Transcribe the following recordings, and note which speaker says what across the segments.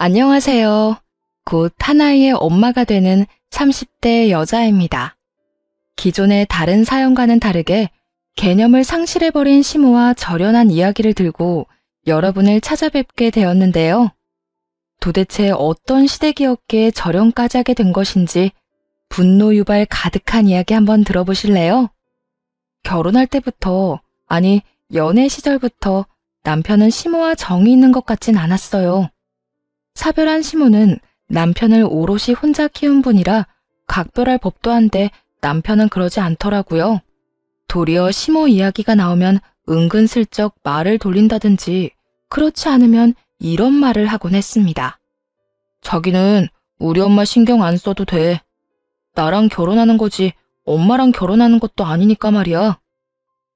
Speaker 1: 안녕하세요. 곧 하나이의 엄마가 되는 30대 여자입니다. 기존의 다른 사연과는 다르게 개념을 상실해버린 시모와 절연한 이야기를 들고 여러분을 찾아뵙게 되었는데요. 도대체 어떤 시댁이었기에 절연까지 하게 된 것인지 분노 유발 가득한 이야기 한번 들어보실래요? 결혼할 때부터, 아니 연애 시절부터 남편은 시모와 정이 있는 것 같진 않았어요. 사별한 시모는 남편을 오롯이 혼자 키운 분이라 각별할 법도 한데 남편은 그러지 않더라고요. 도리어 시모 이야기가 나오면 은근슬쩍 말을 돌린다든지 그렇지 않으면 이런 말을 하곤 했습니다. 자기는 우리 엄마 신경 안 써도 돼. 나랑 결혼하는 거지 엄마랑 결혼하는 것도 아니니까 말이야.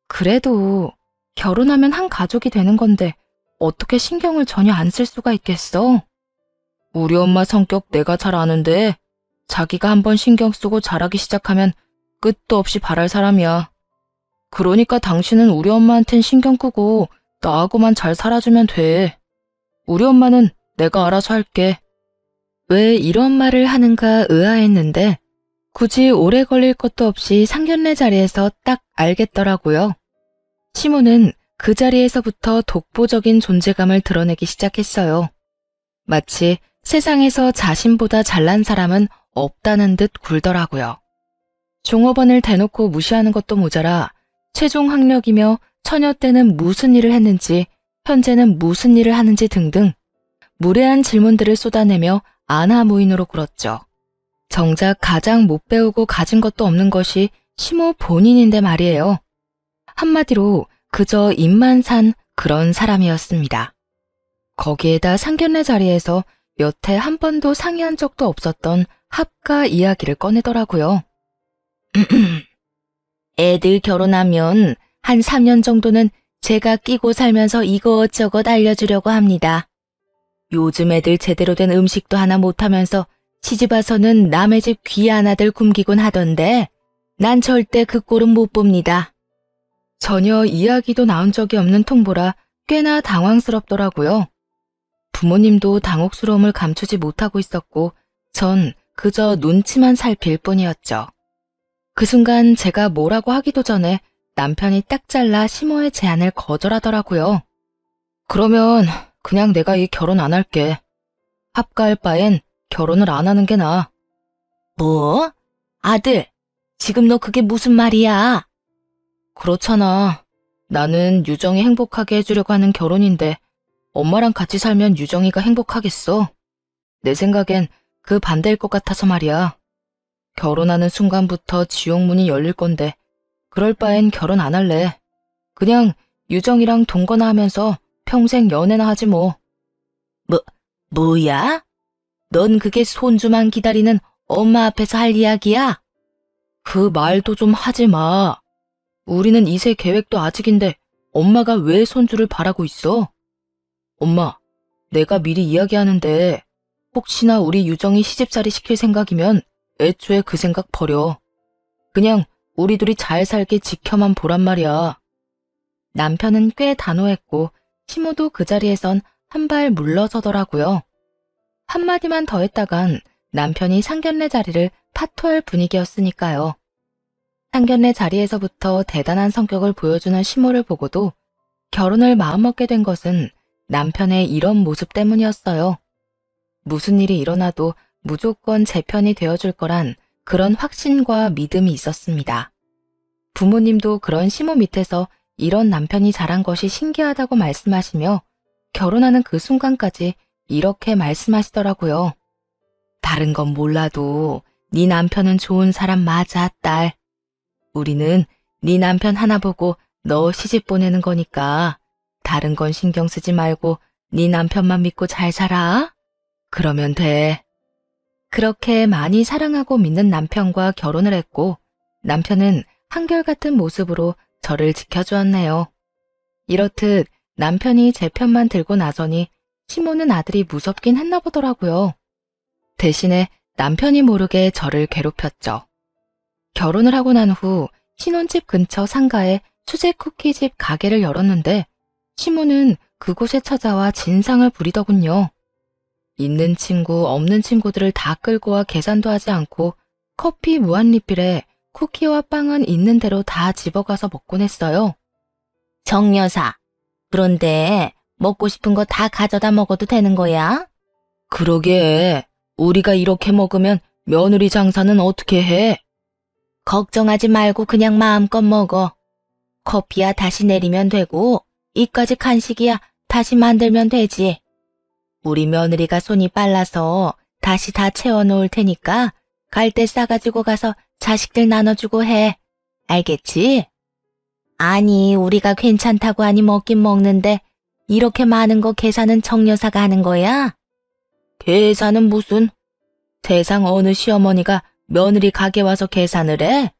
Speaker 1: 그래도 결혼하면 한 가족이 되는 건데 어떻게 신경을 전혀 안 쓸 수가 있겠어? 우리 엄마 성격 내가 잘 아는데 자기가 한번 신경 쓰고 잘하기 시작하면 끝도 없이 바랄 사람이야. 그러니까 당신은 우리 엄마한텐 신경 끄고 나하고만 잘 살아주면 돼. 우리 엄마는 내가 알아서 할게. 왜 이런 말을 하는가 의아했는데 굳이 오래 걸릴 것도 없이 상견례 자리에서 딱 알겠더라고요. 시모는 그 자리에서부터 독보적인 존재감을 드러내기 시작했어요. 마치 세상에서 자신보다 잘난 사람은 없다는 듯 굴더라고요. 종업원을 대놓고 무시하는 것도 모자라 최종 학력이며 처녀 때는 무슨 일을 했는지 현재는 무슨 일을 하는지 등등 무례한 질문들을 쏟아내며 아나무인으로 굴었죠. 정작 가장 못 배우고 가진 것도 없는 것이 시모 본인인데 말이에요. 한마디로 그저 입만 산 그런 사람이었습니다. 거기에다 상견례 자리에서 여태 한 번도 상의한 적도 없었던 합가 이야기를 꺼내더라고요. 애들 결혼하면 한 3년 정도는 제가 끼고 살면서 이것저것 알려주려고 합니다. 요즘 애들 제대로 된 음식도 하나 못하면서 시집와서는 남의 집 귀한 아들 굶기곤 하던데 난 절대 그 꼴은 못 봅니다. 전혀 이야기도 나온 적이 없는 통보라 꽤나 당황스럽더라고요. 부모님도 당혹스러움을 감추지 못하고 있었고 전 그저 눈치만 살필 뿐이었죠. 그 순간 제가 뭐라고 하기도 전에 남편이 딱 잘라 시모의 제안을 거절하더라고요. 그러면 그냥 내가 이 결혼 안 할게. 합가할 바엔 결혼을 안 하는 게 나아. 뭐? 아들, 지금 너 그게 무슨 말이야? 그렇잖아. 나는 유정이 행복하게 해주려고 하는 결혼인데 엄마랑 같이 살면 유정이가 행복하겠어? 내 생각엔 그 반대일 것 같아서 말이야. 결혼하는 순간부터 지옥문이 열릴 건데 그럴 바엔 결혼 안 할래. 그냥 유정이랑 동거나 하면서 평생 연애나 하지 뭐. 뭐야? 넌 그게 손주만 기다리는 엄마 앞에서 할 이야기야? 그 말도 좀 하지 마. 우리는 이세 계획도 아직인데 엄마가 왜 손주를 바라고 있어? 엄마, 내가 미리 이야기하는데 혹시나 우리 유정이 시집살이 시킬 생각이면 애초에 그 생각 버려. 그냥 우리 둘이 잘 살게 지켜만 보란 말이야. 남편은 꽤 단호했고 시모도 그 자리에선 한 발 물러서더라고요. 한마디만 더 했다간 남편이 상견례 자리를 파토할 분위기였으니까요. 상견례 자리에서부터 대단한 성격을 보여주는 시모를 보고도 결혼을 마음먹게 된 것은 남편의 이런 모습 때문이었어요. 무슨 일이 일어나도 무조건 제 편이 되어줄 거란 그런 확신과 믿음이 있었습니다. 부모님도 그런 시모 밑에서 이런 남편이 자란 것이 신기하다고 말씀하시며 결혼하는 그 순간까지 이렇게 말씀하시더라고요. 다른 건 몰라도 네 남편은 좋은 사람 맞아, 딸. 우리는 네 남편 하나 보고 너 시집 보내는 거니까 다른 건 신경 쓰지 말고 네 남편만 믿고 잘 살아. 그러면 돼. 그렇게 많이 사랑하고 믿는 남편과 결혼을 했고 남편은 한결같은 모습으로 저를 지켜주었네요. 이렇듯 남편이 제 편만 들고 나서니 시모는 아들이 무섭긴 했나 보더라고요. 대신에 남편이 모르게 저를 괴롭혔죠. 결혼을 하고 난 후 신혼집 근처 상가에 수제 쿠키집 가게를 열었는데 시모는 그곳에 찾아와 진상을 부리더군요. 있는 친구, 없는 친구들을 다 끌고 와 계산도 하지 않고 커피 무한 리필에 쿠키와 빵은 있는 대로 다 집어가서 먹곤 했어요.
Speaker 2: 정 여사, 그런데 먹고 싶은 거 다 가져다 먹어도 되는 거야?
Speaker 1: 그러게, 우리가 이렇게 먹으면 며느리 장사는 어떻게 해?
Speaker 2: 걱정하지 말고 그냥 마음껏 먹어. 커피야 다시 내리면 되고, 이까지 간식이야 다시 만들면 되지. 우리 며느리가 손이 빨라서 다시 다 채워놓을 테니까 갈 때 싸가지고 가서 자식들 나눠주고 해. 알겠지? 아니, 우리가 괜찮다고 하니 먹긴 먹는데 이렇게 많은 거 계산은 정 여사가 하는 거야?
Speaker 1: 계산은 무슨? 세상 어느 시어머니가 며느리 가게 와서 계산을 해?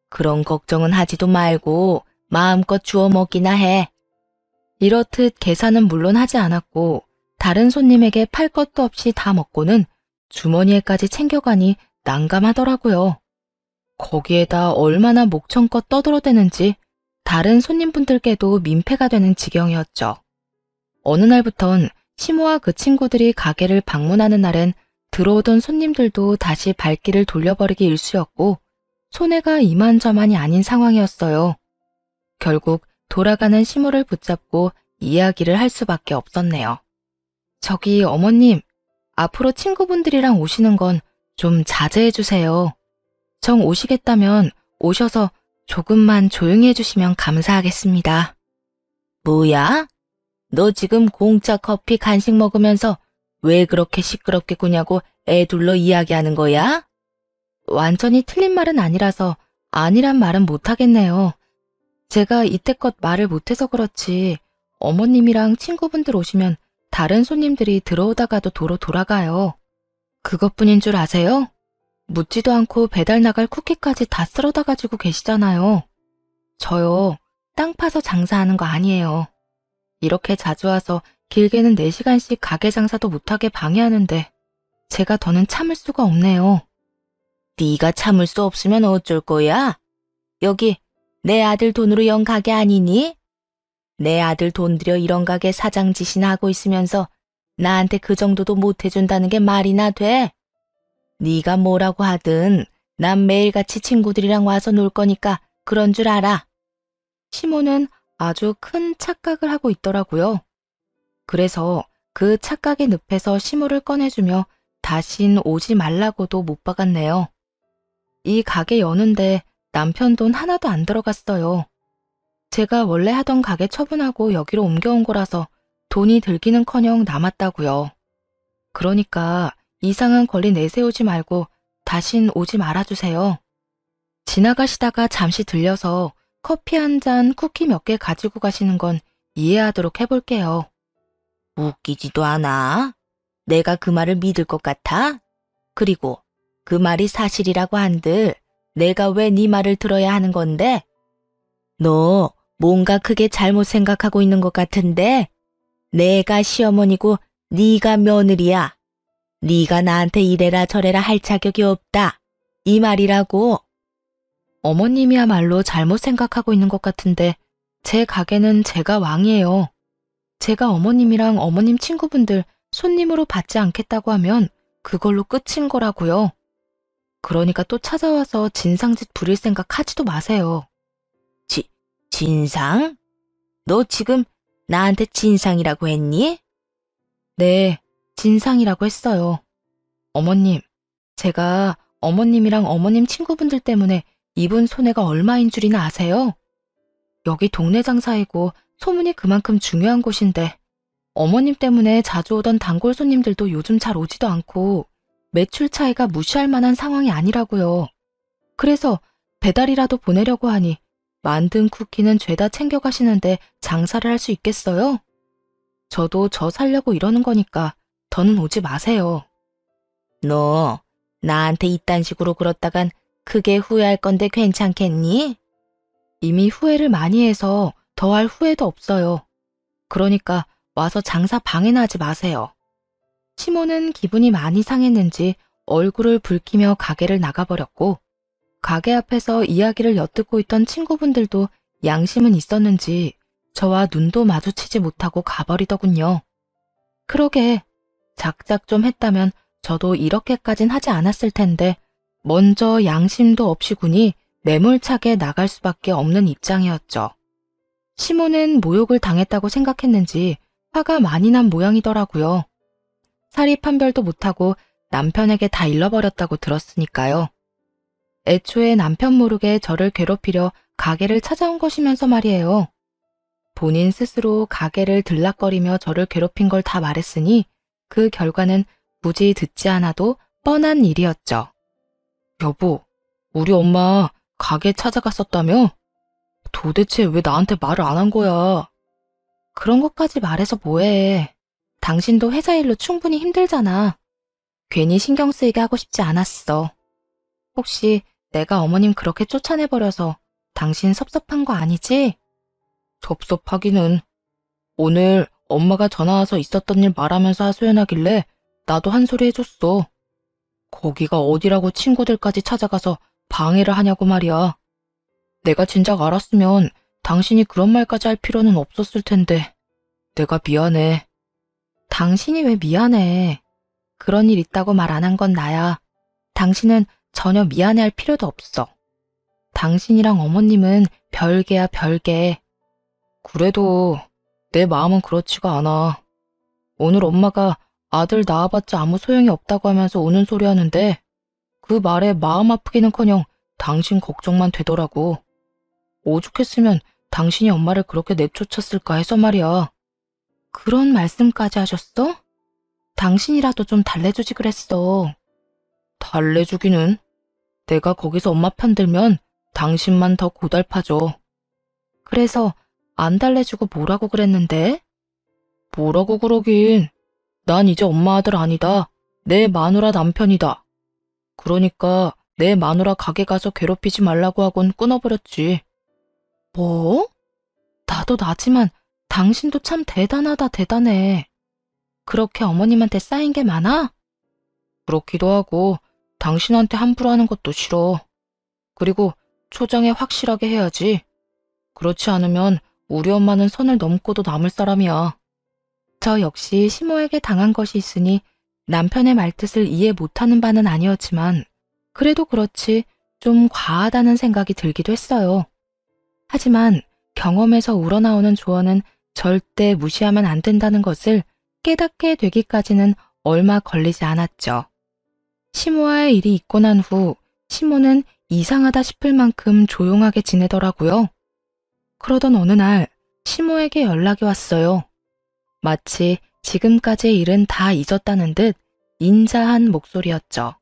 Speaker 1: 그런 걱정은 하지도 말고 마음껏 주워 먹기나 해. 이렇듯 계산은 물론 하지 않았고 다른 손님에게 팔 것도 없이 다 먹고는 주머니에까지 챙겨가니 난감하더라고요. 거기에다 얼마나 목청껏 떠들어대는지 다른 손님분들께도 민폐가 되는 지경이었죠. 어느 날부턴 시모와 그 친구들이 가게를 방문하는 날엔 들어오던 손님들도 다시 발길을 돌려버리기 일쑤였고 손해가 이만저만이 아닌 상황이었어요. 결국 돌아가는 시모를 붙잡고 이야기를 할 수밖에 없었네요. 저기 어머님, 앞으로 친구분들이랑 오시는 건 좀 자제해 주세요. 정 오시겠다면 오셔서 조금만 조용히 해주시면 감사하겠습니다.
Speaker 2: 뭐야? 너 지금 공짜 커피 간식 먹으면서 왜 그렇게 시끄럽게 구냐고 애둘러 이야기하는 거야?
Speaker 1: 완전히 틀린 말은 아니라서 아니란 말은 못하겠네요. 제가 이때껏 말을 못해서 그렇지 어머님이랑 친구분들 오시면 다른 손님들이 들어오다가도 도로 돌아가요. 그것뿐인 줄 아세요? 묻지도 않고 배달 나갈 쿠키까지 다 쓸어다 가지고 계시잖아요. 저요, 땅 파서 장사하는 거 아니에요. 이렇게 자주 와서 길게는 4시간씩 가게 장사도 못하게 방해하는데 제가 더는 참을 수가 없네요.
Speaker 2: 네가 참을 수 없으면 어쩔 거야? 여기 내 아들 돈으로 연 가게 아니니? 내 아들 돈 들여 이런 가게 사장 짓이나 하고 있으면서 나한테 그 정도도 못 해준다는 게 말이나 돼? 네가 뭐라고 하든 난 매일같이 친구들이랑 와서 놀 거니까 그런 줄 알아.
Speaker 1: 시모는 아주 큰 착각을 하고 있더라고요. 그래서 그 착각의 늪에서 시모를 꺼내주며 다신 오지 말라고도 못 박았네요. 이 가게 여는데 남편 돈 하나도 안 들어갔어요. 제가 원래 하던 가게 처분하고 여기로 옮겨온 거라서 돈이 들기는커녕 남았다고요. 그러니까 이상한 권리 내세우지 말고 다신 오지 말아주세요. 지나가시다가 잠시 들려서 커피 한 잔, 쿠키 몇 개 가지고 가시는 건 이해하도록 해볼게요.
Speaker 2: 웃기지도 않아. 내가 그 말을 믿을 것 같아? 그리고 그 말이 사실이라고 한들 내가 왜 네 말을 들어야 하는 건데? 너 뭔가 크게 잘못 생각하고 있는 것 같은데? 내가 시어머니고 네가 며느리야. 네가 나한테 이래라 저래라 할 자격이 없다. 이 말이라고.
Speaker 1: 어머님이야말로 잘못 생각하고 있는 것 같은데 제 가게는 제가 왕이에요. 제가 어머님이랑 어머님 친구분들 손님으로 받지 않겠다고 하면 그걸로 끝인 거라고요. 그러니까 또 찾아와서 진상짓 부릴 생각 하지도 마세요.
Speaker 2: 진상? 너 지금 나한테 진상이라고 했니?
Speaker 1: 네, 진상이라고 했어요. 어머님, 제가 어머님이랑 어머님 친구분들 때문에 입은 손해가 얼마인 줄이나 아세요? 여기 동네 장사이고 소문이 그만큼 중요한 곳인데 어머님 때문에 자주 오던 단골 손님들도 요즘 잘 오지도 않고 매출 차이가 무시할 만한 상황이 아니라고요. 그래서 배달이라도 보내려고 하니 만든 쿠키는 죄다 챙겨가시는데 장사를 할 수 있겠어요? 저도 저 살려고 이러는 거니까 더는 오지 마세요.
Speaker 2: 너 나한테 이딴 식으로 굴었다간 크게 후회할 건데 괜찮겠니?
Speaker 1: 이미 후회를 많이 해서 더할 후회도 없어요. 그러니까 와서 장사 방해나 하지 마세요. 시모는 기분이 많이 상했는지 얼굴을 붉히며 가게를 나가버렸고 가게 앞에서 이야기를 엿듣고 있던 친구분들도 양심은 있었는지 저와 눈도 마주치지 못하고 가버리더군요. 그러게 작작 좀 했다면 저도 이렇게까진 하지 않았을 텐데 먼저 양심도 없이 군이 매몰차게 나갈 수밖에 없는 입장이었죠. 시모는 모욕을 당했다고 생각했는지 화가 많이 난 모양이더라고요. 살이 판별도 못하고 남편에게 다 잃어버렸다고 들었으니까요. 애초에 남편 모르게 저를 괴롭히려 가게를 찾아온 것이면서 말이에요. 본인 스스로 가게를 들락거리며 저를 괴롭힌 걸 다 말했으니 그 결과는 굳이 듣지 않아도 뻔한 일이었죠. 여보, 우리 엄마 가게 찾아갔었다며? 도대체 왜 나한테 말을 안 한 거야? 그런 것까지 말해서 뭐해. 당신도 회사 일로 충분히 힘들잖아. 괜히 신경 쓰이게 하고 싶지 않았어. 혹시 내가 어머님 그렇게 쫓아내버려서 당신 섭섭한 거 아니지? 섭섭하기는. 오늘 엄마가 전화 와서 있었던 일 말하면서 하소연하길래 나도 한 소리 해줬어. 거기가 어디라고 친구들까지 찾아가서 방해를 하냐고 말이야. 내가 진작 알았으면 당신이 그런 말까지 할 필요는 없었을 텐데 내가 미안해. 당신이 왜 미안해. 그런 일 있다고 말 안 한 건 나야. 당신은 전혀 미안해할 필요도 없어. 당신이랑 어머님은 별개야 별개. 그래도 내 마음은 그렇지가 않아. 오늘 엄마가 아들 낳아봤자 아무 소용이 없다고 하면서 우는 소리 하는데 그 말에 마음 아프기는커녕 당신 걱정만 되더라고. 오죽했으면 당신이 엄마를 그렇게 내쫓았을까 해서 말이야. 그런 말씀까지 하셨어? 당신이라도 좀 달래주지 그랬어. 달래주기는? 내가 거기서 엄마 편 들면 당신만 더 고달파져. 그래서 안 달래주고 뭐라고 그랬는데? 뭐라고 그러긴. 난 이제 엄마 아들 아니다. 내 마누라 남편이다. 그러니까 내 마누라 가게 가서 괴롭히지 말라고 하곤 끊어버렸지. 뭐? 나도 나지만 당신도 참 대단하다 대단해. 그렇게 어머님한테 쌓인 게 많아? 그렇기도 하고 당신한테 함부로 하는 것도 싫어. 그리고 초장에 확실하게 해야지. 그렇지 않으면 우리 엄마는 선을 넘고도 남을 사람이야. 저 역시 시모에게 당한 것이 있으니 남편의 말뜻을 이해 못하는 바는 아니었지만 그래도 그렇지 좀 과하다는 생각이 들기도 했어요. 하지만 경험에서 우러나오는 조언은 절대 무시하면 안 된다는 것을 깨닫게 되기까지는 얼마 걸리지 않았죠. 시모와의 일이 있고 난 후 시모는 이상하다 싶을 만큼 조용하게 지내더라고요. 그러던 어느 날 시모에게 연락이 왔어요. 마치 지금까지의 일은 다 잊었다는 듯 인자한 목소리였죠.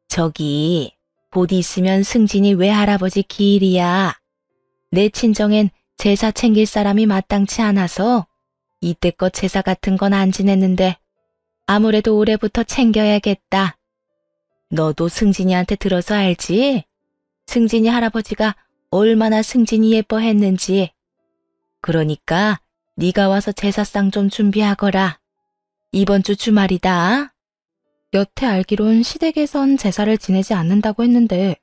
Speaker 2: 저기, 곧 있으면 승진이 외할아버지 기일이야. 내 친정엔 제사 챙길 사람이 마땅치 않아서 이때껏 제사 같은 건 안 지냈는데 아무래도 올해부터 챙겨야겠다. 너도 승진이한테 들어서 알지? 승진이 할아버지가 얼마나 승진이 예뻐했는지. 그러니까 네가 와서 제사상 좀 준비하거라. 이번 주 주말이다.
Speaker 1: 여태 알기론 시댁에선 제사를 지내지 않는다고 했는데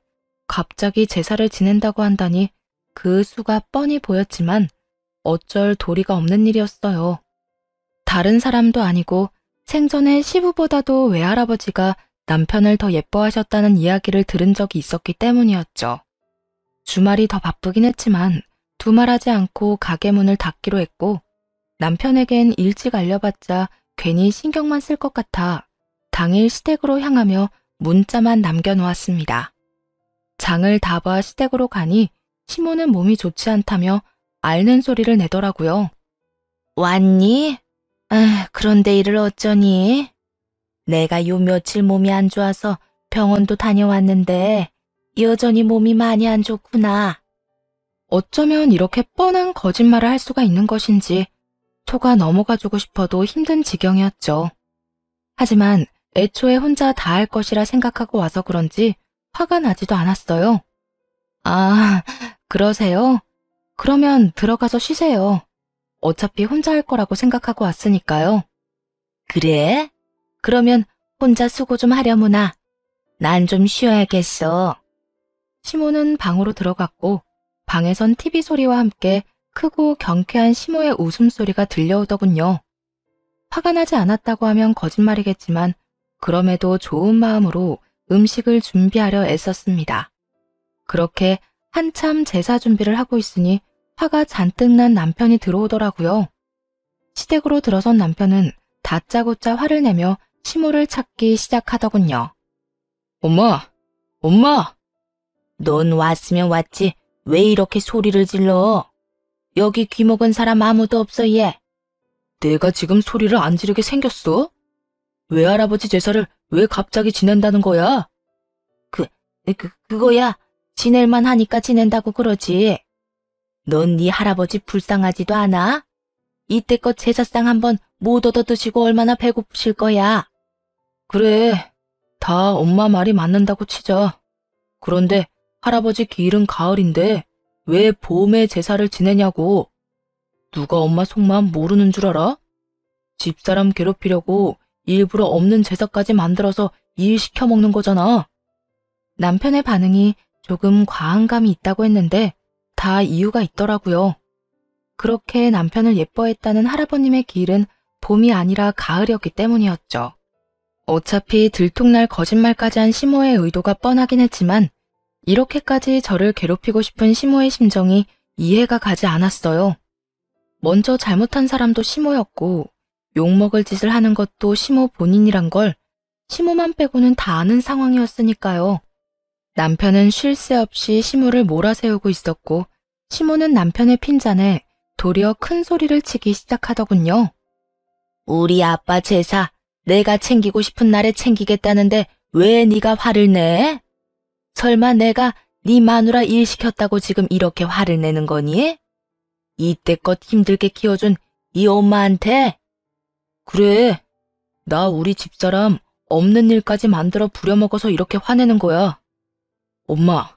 Speaker 1: 갑자기 제사를 지낸다고 한다니 그 수가 뻔히 보였지만 어쩔 도리가 없는 일이었어요. 다른 사람도 아니고 생전에 시부보다도 외할아버지가 남편을 더 예뻐하셨다는 이야기를 들은 적이 있었기 때문이었죠. 주말이 더 바쁘긴 했지만 두말하지 않고 가게 문을 닫기로 했고 남편에겐 일찍 알려봤자 괜히 신경만 쓸 것 같아 당일 시댁으로 향하며 문자만 남겨놓았습니다. 장을 다 봐 시댁으로 가니 시모는 몸이 좋지 않다며 앓는 소리를 내더라고요.
Speaker 2: 왔니? 그런데 이를 어쩌니? 내가 요 며칠 몸이 안 좋아서 병원도 다녀왔는데 여전히 몸이 많이 안 좋구나.
Speaker 1: 어쩌면 이렇게 뻔한 거짓말을 할 수가 있는 것인지 속아 넘어가주고 싶어도 힘든 지경이었죠. 하지만 애초에 혼자 다 할 것이라 생각하고 와서 그런지 화가 나지도 않았어요. 아, 그러세요? 그러면 들어가서 쉬세요. 어차피 혼자 할 거라고 생각하고 왔으니까요.
Speaker 2: 그래? 그러면 혼자 수고 좀 하려무나. 난 좀 쉬어야겠어.
Speaker 1: 시모는 방으로 들어갔고 방에선 TV 소리와 함께 크고 경쾌한 시모의 웃음소리가 들려오더군요. 화가 나지 않았다고 하면 거짓말이겠지만 그럼에도 좋은 마음으로 음식을 준비하려 애썼습니다. 그렇게 한참 제사 준비를 하고 있으니 화가 잔뜩 난 남편이 들어오더라고요. 시댁으로 들어선 남편은 다짜고짜 화를 내며 시모를 찾기 시작하더군요. 엄마! 엄마!
Speaker 2: 넌 왔으면 왔지. 왜 이렇게 소리를 질러? 여기 귀먹은 사람 아무도 없어, 얘.
Speaker 1: 내가 지금 소리를 안 지르게 생겼어? 외할아버지 제사를 왜 갑자기 지낸다는 거야?
Speaker 2: 그거야. 지낼만 하니까 지낸다고 그러지. 넌 네 할아버지 불쌍하지도 않아? 이때껏 제사상 한번 못 얻어 드시고 얼마나 배고프실 거야.
Speaker 1: 그래, 다 엄마 말이 맞는다고 치자. 그런데 할아버지 기일은 가을인데 왜 봄에 제사를 지내냐고. 누가 엄마 속마음 모르는 줄 알아? 집사람 괴롭히려고 일부러 없는 제사까지 만들어서 일 시켜 먹는 거잖아. 남편의 반응이 조금 과한 감이 있다고 했는데 다 이유가 있더라고요. 그렇게 남편을 예뻐했다는 할아버님의 기일은 봄이 아니라 가을이었기 때문이었죠. 어차피 들통날 거짓말까지 한 시모의 의도가 뻔하긴 했지만 이렇게까지 저를 괴롭히고 싶은 시모의 심정이 이해가 가지 않았어요. 먼저 잘못한 사람도 시모였고 욕먹을 짓을 하는 것도 시모 본인이란 걸 시모만 빼고는 다 아는 상황이었으니까요. 남편은 쉴 새 없이 시모를 몰아세우고 있었고 시모는 남편의 핀잔에 도리어 큰 소리를 치기 시작하더군요.
Speaker 2: 우리 아빠 제사 내가 챙기고 싶은 날에 챙기겠다는데 왜 네가 화를 내? 설마 내가 네 마누라 일 시켰다고 지금 이렇게 화를 내는 거니? 이때껏 힘들게 키워준 이 엄마한테?
Speaker 1: 그래, 나 우리 집사람 없는 일까지 만들어 부려먹어서 이렇게 화내는 거야. 엄마,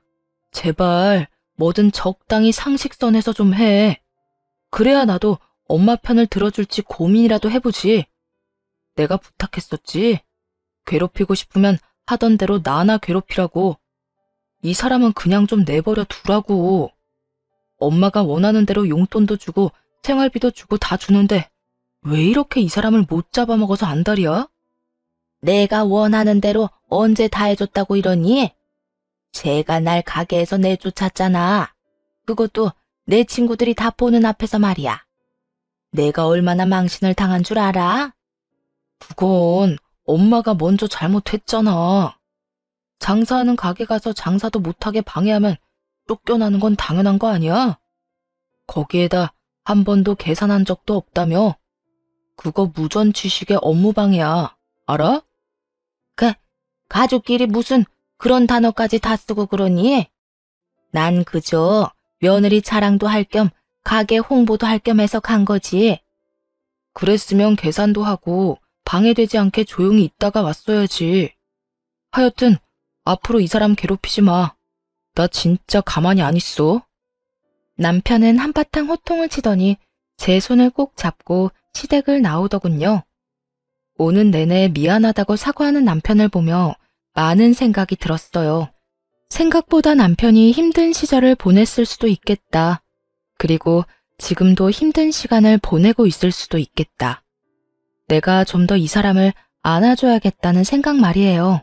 Speaker 1: 제발 뭐든 적당히 상식선에서 좀 해. 그래야 나도 엄마 편을 들어줄지 고민이라도 해보지. 내가 부탁했었지. 괴롭히고 싶으면 하던 대로 나나 괴롭히라고. 이 사람은 그냥 좀 내버려 두라고. 엄마가 원하는 대로 용돈도 주고 생활비도 주고 다 주는데 왜 이렇게 이 사람을 못 잡아먹어서 안달이야?
Speaker 2: 내가 원하는 대로 언제 다 해줬다고 이러니? 제가 날 가게에서 내쫓았잖아. 그것도 내 친구들이 다 보는 앞에서 말이야. 내가 얼마나 망신을 당한 줄 알아?
Speaker 1: 그건 엄마가 먼저 잘못했잖아. 장사하는 가게 가서 장사도 못하게 방해하면 쫓겨나는 건 당연한 거 아니야? 거기에다 한 번도 계산한 적도 없다며? 그거 무전취식의 업무방해야. 알아?
Speaker 2: 가족끼리 무슨 그런 단어까지 다 쓰고 그러니? 난 그저 며느리 자랑도 할 겸 가게 홍보도 할 겸 해서 간 거지.
Speaker 1: 그랬으면 계산도 하고 방해되지 않게 조용히 있다가 왔어야지. 하여튼 앞으로 이 사람 괴롭히지 마. 나 진짜 가만히 안 있어. 남편은 한바탕 호통을 치더니 제 손을 꼭 잡고 시댁을 나오더군요. 오는 내내 미안하다고 사과하는 남편을 보며 많은 생각이 들었어요. 생각보다 남편이 힘든 시절을 보냈을 수도 있겠다. 그리고 지금도 힘든 시간을 보내고 있을 수도 있겠다. 내가 좀 더 이 사람을 안아줘야겠다는 생각 말이에요.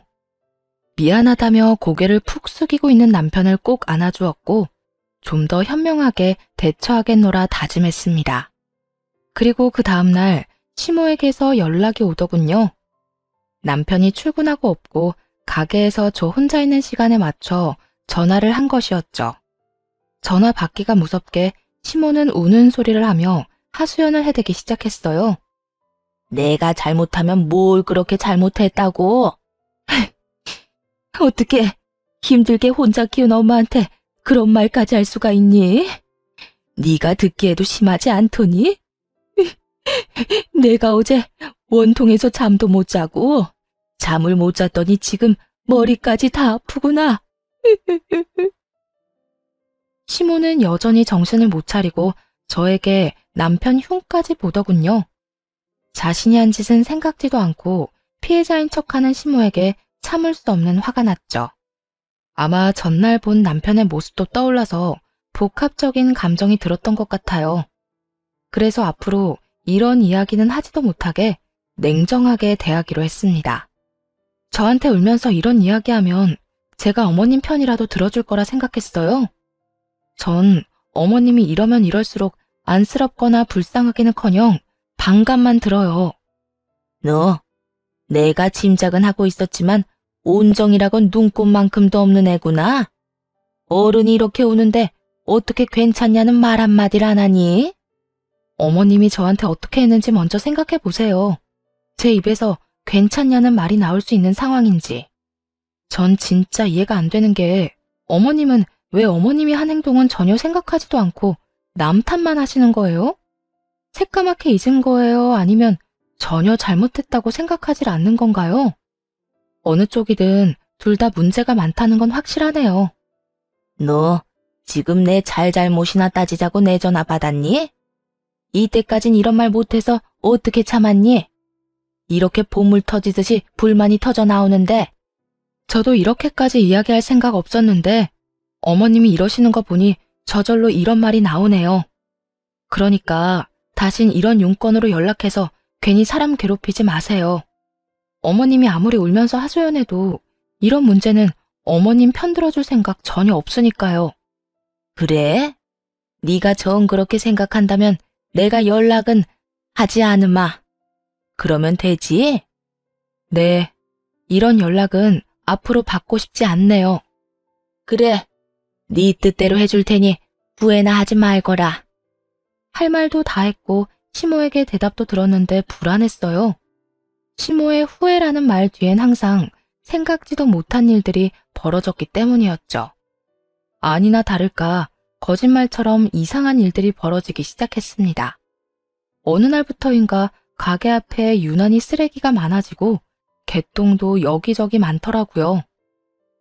Speaker 1: 미안하다며 고개를 푹 숙이고 있는 남편을 꼭 안아주었고 좀 더 현명하게 대처하겠노라 다짐했습니다. 그리고 그 다음날 시모에게서 연락이 오더군요. 남편이 출근하고 없고 가게에서 저 혼자 있는 시간에 맞춰 전화를 한 것이었죠. 전화 받기가 무섭게 시모는 우는 소리를 하며 하소연을 해대기 시작했어요.
Speaker 2: 내가 잘못하면 뭘 그렇게 잘못했다고? 어떻게 힘들게 혼자 키운 엄마한테 그런 말까지 할 수가 있니? 네가 듣기에도 심하지 않더니? 내가 어제 원통에서 잠도 못 자고 잠을 못 잤더니 지금 머리까지 다 아프구나.
Speaker 1: 시모는 여전히 정신을 못 차리고 저에게 남편 흉까지 보더군요. 자신이 한 짓은 생각지도 않고 피해자인 척하는 시모에게 참을 수 없는 화가 났죠. 아마 전날 본 남편의 모습도 떠올라서 복합적인 감정이 들었던 것 같아요. 그래서 앞으로 이런 이야기는 하지도 못하게 냉정하게 대하기로 했습니다. 저한테 울면서 이런 이야기하면 제가 어머님 편이라도 들어줄 거라 생각했어요. 전 어머님이 이러면 이럴수록 안쓰럽거나 불쌍하기는커녕 반감만 들어요.
Speaker 2: 너, 내가 짐작은 하고 있었지만 온정이라곤 눈꼽만큼도 없는 애구나. 어른이 이렇게 우는데 어떻게 괜찮냐는 말 한마디를 안 하니?
Speaker 1: 어머님이 저한테 어떻게 했는지 먼저 생각해 보세요. 제 입에서 괜찮냐는 말이 나올 수 있는 상황인지. 전 진짜 이해가 안 되는 게 어머님은 왜 어머님이 한 행동은 전혀 생각하지도 않고 남 탓만 하시는 거예요? 새까맣게 잊은 거예요? 아니면 전혀 잘못했다고 생각하질 않는 건가요? 어느 쪽이든 둘 다 문제가 많다는 건 확실하네요.
Speaker 2: 너 지금 내 잘잘못이나 따지자고 내 전화 받았니? 이때까진 이런 말 못해서 어떻게 참았니? 이렇게 보물 터지듯이 불만이 터져 나오는데.
Speaker 1: 저도 이렇게까지 이야기할 생각 없었는데 어머님이 이러시는 거 보니 저절로 이런 말이 나오네요. 그러니까 다신 이런 용건으로 연락해서 괜히 사람 괴롭히지 마세요. 어머님이 아무리 울면서 하소연해도 이런 문제는 어머님 편 들어줄 생각 전혀 없으니까요.
Speaker 2: 그래? 네가 정 그렇게 생각한다면 내가 연락은 하지 않으마. 그러면 되지?
Speaker 1: 네, 이런 연락은 앞으로 받고 싶지 않네요.
Speaker 2: 그래, 네 뜻대로 해줄 테니 후회나 하지 말거라.
Speaker 1: 할 말도 다 했고 시모에게 대답도 들었는데 불안했어요. 시모의 후회라는 말 뒤엔 항상 생각지도 못한 일들이 벌어졌기 때문이었죠. 아니나 다를까 거짓말처럼 이상한 일들이 벌어지기 시작했습니다. 어느 날부터인가 가게 앞에 유난히 쓰레기가 많아지고 개똥도 여기저기 많더라고요.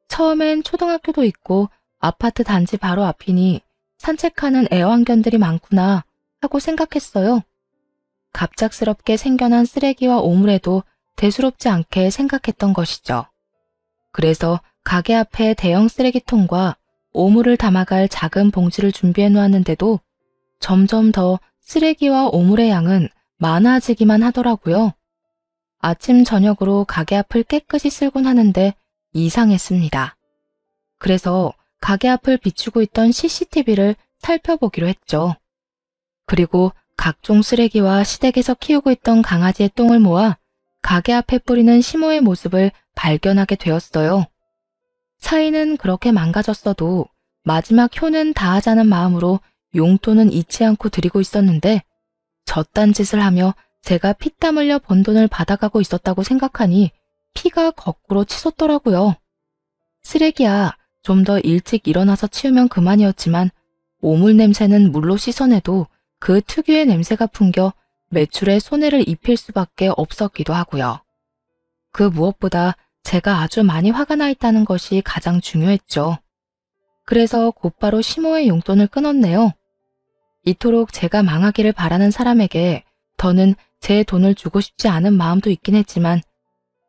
Speaker 1: 처음엔 초등학교도 있고 아파트 단지 바로 앞이니 산책하는 애완견들이 많구나 하고 생각했어요. 갑작스럽게 생겨난 쓰레기와 오물에도 대수롭지 않게 생각했던 것이죠. 그래서 가게 앞에 대형 쓰레기통과 오물을 담아갈 작은 봉지를 준비해 놓았는데도 점점 더 쓰레기와 오물의 양은 많아지기만 하더라고요. 아침 저녁으로 가게 앞을 깨끗이 쓸곤 하는데 이상했습니다. 그래서 가게 앞을 비추고 있던 CCTV를 살펴보기로 했죠. 그리고 각종 쓰레기와 시댁에서 키우고 있던 강아지의 똥을 모아 가게 앞에 뿌리는 시모의 모습을 발견하게 되었어요. 사이는 그렇게 망가졌어도 마지막 효는 다하자는 마음으로 용돈은 잊지 않고 드리고 있었는데 저딴 짓을 하며 제가 피땀 흘려 번 돈을 받아가고 있었다고 생각하니 피가 거꾸로 치솟더라고요. 쓰레기야, 좀 더 일찍 일어나서 치우면 그만이었지만 오물 냄새는 물로 씻어내도 그 특유의 냄새가 풍겨 매출에 손해를 입힐 수밖에 없었기도 하고요. 그 무엇보다 제가 아주 많이 화가 나 있다는 것이 가장 중요했죠. 그래서 곧바로 시모의 용돈을 끊었네요. 이토록 제가 망하기를 바라는 사람에게 더는 제 돈을 주고 싶지 않은 마음도 있긴 했지만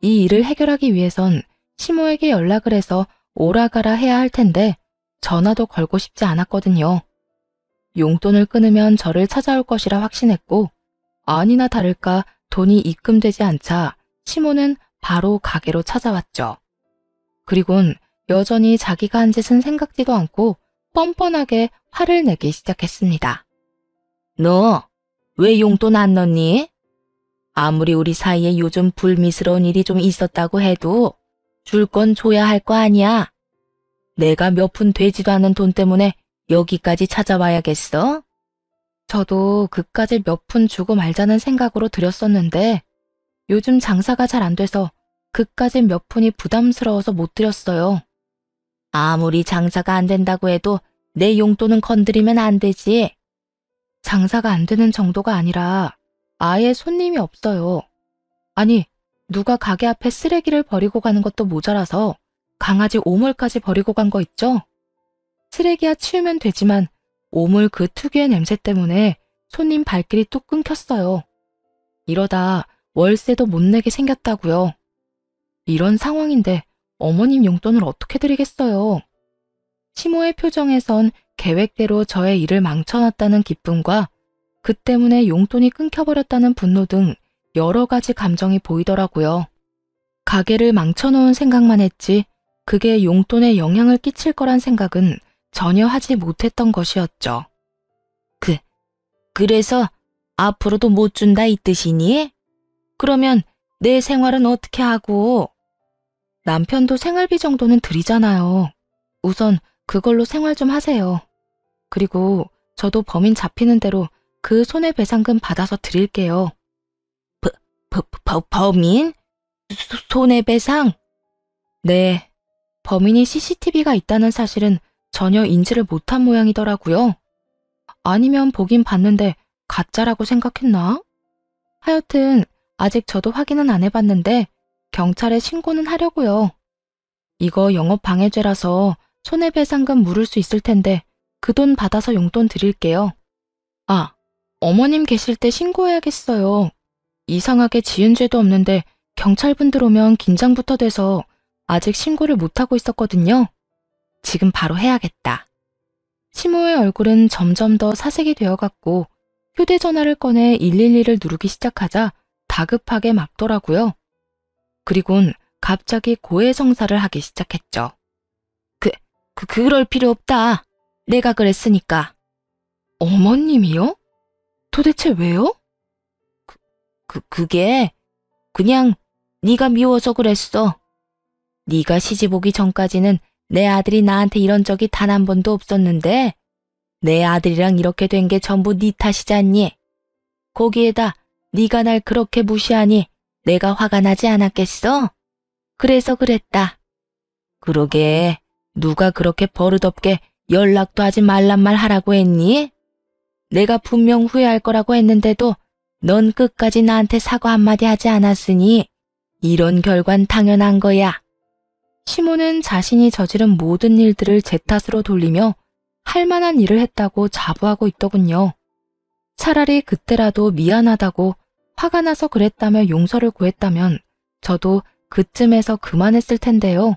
Speaker 1: 이 일을 해결하기 위해선 시모에게 연락을 해서 오라가라 해야 할 텐데 전화도 걸고 싶지 않았거든요. 용돈을 끊으면 저를 찾아올 것이라 확신했고 아니나 다를까 돈이 입금되지 않자 시모는 바로 가게로 찾아왔죠. 그리곤 여전히 자기가 한 짓은 생각지도 않고 뻔뻔하게 화를 내기 시작했습니다.
Speaker 2: 너 왜 용돈 안 넣니? 아무리 우리 사이에 요즘 불미스러운 일이 좀 있었다고 해도 줄 건 줘야 할 거 아니야. 내가 몇 푼 되지도 않은 돈 때문에 여기까지 찾아와야겠어?
Speaker 1: 저도 그까짓 몇 푼 주고 말자는 생각으로 드렸었는데 요즘 장사가 잘 안 돼서 그까짓 몇 푼이 부담스러워서 못 드렸어요.
Speaker 2: 아무리 장사가 안 된다고 해도 내 용돈은 건드리면 안 되지.
Speaker 1: 장사가 안 되는 정도가 아니라 아예 손님이 없어요. 아니, 누가 가게 앞에 쓰레기를 버리고 가는 것도 모자라서 강아지 오물까지 버리고 간 거 있죠? 쓰레기야 치우면 되지만 오물 그 특유의 냄새 때문에 손님 발길이 뚝 끊겼어요. 이러다 월세도 못 내게 생겼다고요. 이런 상황인데 어머님 용돈을 어떻게 드리겠어요? 시모의 표정에선 계획대로 저의 일을 망쳐놨다는 기쁨과 그 때문에 용돈이 끊겨버렸다는 분노 등 여러 가지 감정이 보이더라고요. 가게를 망쳐놓은 생각만 했지 그게 용돈에 영향을 끼칠 거란 생각은 전혀 하지 못했던 것이었죠.
Speaker 2: 그래서 앞으로도 못 준다 이 뜻이니? 그러면 내 생활은 어떻게 하고?
Speaker 1: 남편도 생활비 정도는 드리잖아요. 우선 그걸로 생활 좀 하세요. 그리고 저도 범인 잡히는 대로 그 손해배상금 받아서 드릴게요.
Speaker 2: 범인? 손해배상?
Speaker 1: 네, 범인이 CCTV가 있다는 사실은 전혀 인지를 못한 모양이더라고요. 아니면 보긴 봤는데 가짜라고 생각했나? 하여튼 아직 저도 확인은 안 해봤는데 경찰에 신고는 하려고요. 이거 영업방해죄라서 손해배상금 물을 수 있을 텐데 그 돈 받아서 용돈 드릴게요. 아, 어머님 계실 때 신고해야겠어요. 이상하게 지은 죄도 없는데 경찰분들 오면 긴장부터 돼서 아직 신고를 못하고 있었거든요. 지금 바로 해야겠다. 시모의 얼굴은 점점 더 사색이 되어갔고 휴대전화를 꺼내 112를 누르기 시작하자 다급하게 막더라고요. 그리곤 갑자기 고해성사를 하기 시작했죠.
Speaker 2: 그럴 필요 없다. 내가 그랬으니까.
Speaker 1: 어머님이요? 도대체 왜요?
Speaker 2: 그게 그냥 네가 미워서 그랬어. 네가 시집 오기 전까지는 내 아들이 나한테 이런 적이 단 한 번도 없었는데 내 아들이랑 이렇게 된 게 전부 네 탓이잖니. 거기에다 네가 날 그렇게 무시하니 내가 화가 나지 않았겠어? 그래서 그랬다. 그러게 누가 그렇게 버릇없게 연락도 하지 말란 말 하라고 했니? 내가 분명 후회할 거라고 했는데도 넌 끝까지 나한테 사과 한마디 하지 않았으니 이런 결과는 당연한 거야.
Speaker 1: 시모는 자신이 저지른 모든 일들을 제 탓으로 돌리며 할 만한 일을 했다고 자부하고 있더군요. 차라리 그때라도 미안하다고 화가 나서 그랬다며 용서를 구했다면 저도 그쯤에서 그만했을 텐데요.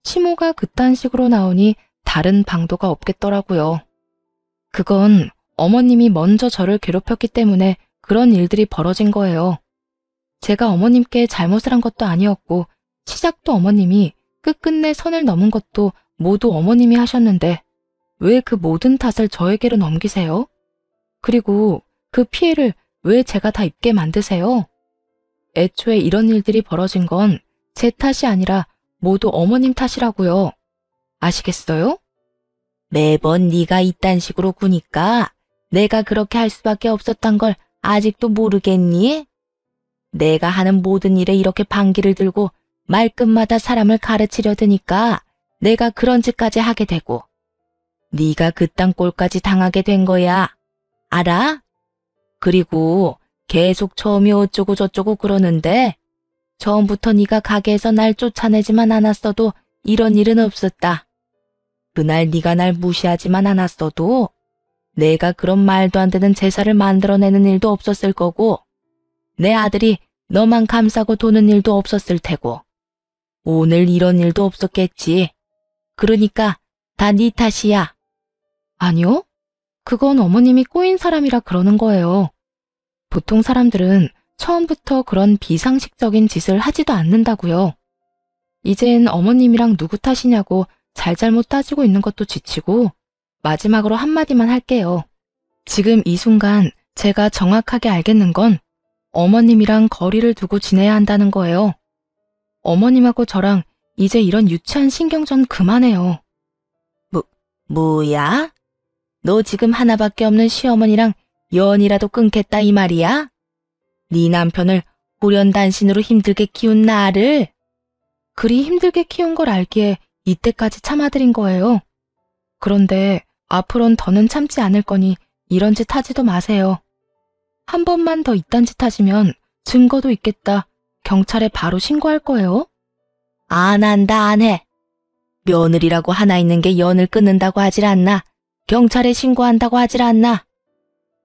Speaker 1: 시모가 그딴 식으로 나오니 다른 방도가 없겠더라고요. 그건 어머님이 먼저 저를 괴롭혔기 때문에 그런 일들이 벌어진 거예요. 제가 어머님께 잘못을 한 것도 아니었고 시작도 어머님이 끝끝내 선을 넘은 것도 모두 어머님이 하셨는데 왜 그 모든 탓을 저에게로 넘기세요? 그리고 그 피해를 왜 제가 다 입게 만드세요? 애초에 이런 일들이 벌어진 건 제 탓이 아니라 모두 어머님 탓이라고요. 아시겠어요?
Speaker 2: 매번 네가 이딴 식으로 구니까 내가 그렇게 할 수밖에 없었던 걸 아직도 모르겠니? 내가 하는 모든 일에 이렇게 반기를 들고 말끝마다 사람을 가르치려 드니까 내가 그런 짓까지 하게 되고 네가 그딴 꼴까지 당하게 된 거야. 알아? 그리고 계속 처음이 어쩌고 저쩌고 그러는데 처음부터 네가 가게에서 날 쫓아내지만 않았어도 이런 일은 없었다. 그날 네가 날 무시하지만 않았어도 내가 그런 말도 안 되는 제사를 만들어내는 일도 없었을 거고 내 아들이 너만 감싸고 도는 일도 없었을 테고 오늘 이런 일도 없었겠지. 그러니까 다 네 탓이야.
Speaker 1: 아니요. 그건 어머님이 꼬인 사람이라 그러는 거예요. 보통 사람들은 처음부터 그런 비상식적인 짓을 하지도 않는다고요. 이젠 어머님이랑 누구 탓이냐고 잘잘못 따지고 있는 것도 지치고 마지막으로 한마디만 할게요. 지금 이 순간 제가 정확하게 알겠는 건 어머님이랑 거리를 두고 지내야 한다는 거예요. 어머님하고 저랑 이제 이런 유치한 신경전 그만해요.
Speaker 2: 뭐야? 너 지금 하나밖에 없는 시어머니랑 연이라도 끊겠다 이 말이야? 네 남편을 호련단신으로 힘들게 키운 나를?
Speaker 1: 그리 힘들게 키운 걸 알기에 이때까지 참아드린 거예요. 그런데 앞으론 더는 참지 않을 거니 이런 짓 하지도 마세요. 한 번만 더 이딴 짓 하시면 증거도 있겠다. 경찰에 바로 신고할 거예요.
Speaker 2: 안 한다, 안 해. 며느리라고 하나 있는 게 연을 끊는다고 하질 않나. 경찰에 신고한다고 하질 않나.